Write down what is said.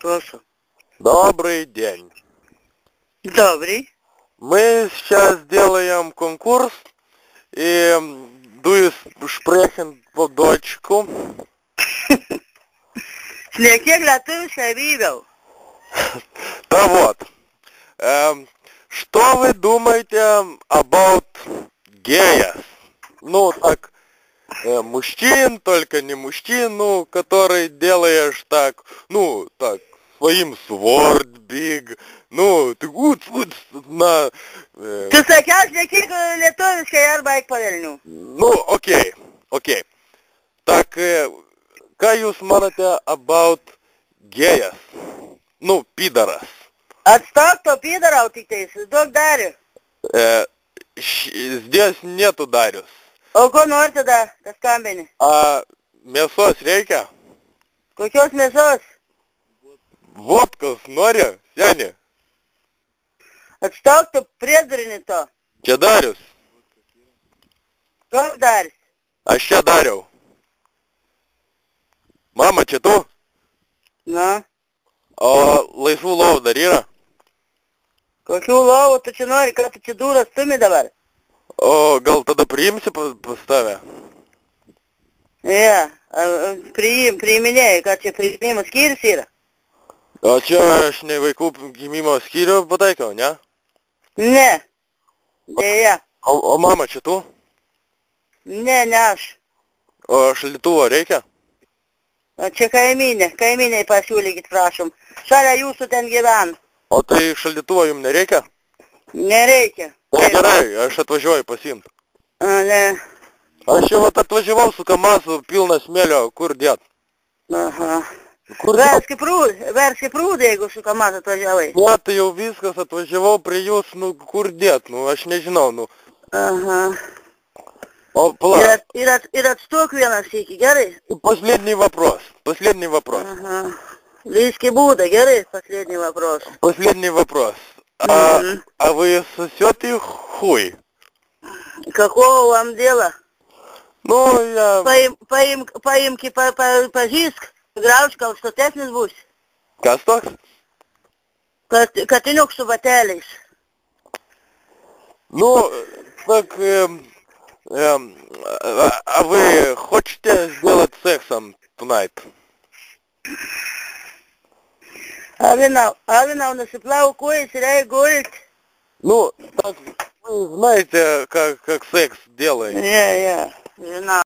Прошу. Добрый день. Добрый. Мы сейчас делаем конкурс, и du sprechen по дочку. Šnekėk lietuviškai, vyrau. Да вот. Что вы думаете about геев? Ну, так, мужчин, только не мужчин, ну, который делаешь так, ну, так, своим sword big, ну, ты на... Tu sakiau, šnekėk lietuviškai arba eik po velnių. Ну, окей. Так, ką jūs manote about gėjas? Ну, pidaras. Atstok to pidarau tik tais, duok darių. Здесь нету Darius. O ko nori tada, kas skambini? Mėsos reikia? Kokios mėsos? Vodkos nori, seni? Atstok tu priedurinį to. Čia Darius. Koks daris? Aš čia dariau. Mama, čia tu? Na, O laisvų lovų dar yra? kokių lovų tu čia nori, ką tu čia dūras stumi dabar? O gal tada priimsi pas tave? Ja, priiminėjai, kad čia priimimo skyrius yra. O čia aš ne vaikų gimimo skyrių pataikiau, ne? Ne, dėja. O mama, čia tu? Ne, ne aš. O šaldytuvo reikia? O čia kaimynai pasiūlykit, prašom. Šalia jūsų ten gyvena. O tai šaldytuvo jums nereikia? Nereikia. O gerai, aš atvažiuoju pasiimt. Ne. Aš jau atvažiavau su kamasu pilną smėlio, kur dėt? Aha. Kur dėt? Verski prūdį, jeigu su kamasu atvažiavai. Ne, tai jau viskas, atvažiavau prie jūs, nu kur dėt, nu aš nežinau, nu. Aha. O pala. Ir atstok vienas iki, gerai? Последний вопрос. Ага. Близкий Будда, gerai, последний вопрос. Последний вопрос. А вы сосете хуй? Какого вам дела? Ну, я... Paimki pažįsk, grauž, gal stotesnis bus. Kas toks? Katiniuk su bateliais. Ну, так, а вы хотите сделать сексом tonight? Авинау насыплял кои, сиряй горит. Ну, так, вы знаете, как секс делается? Не, жена.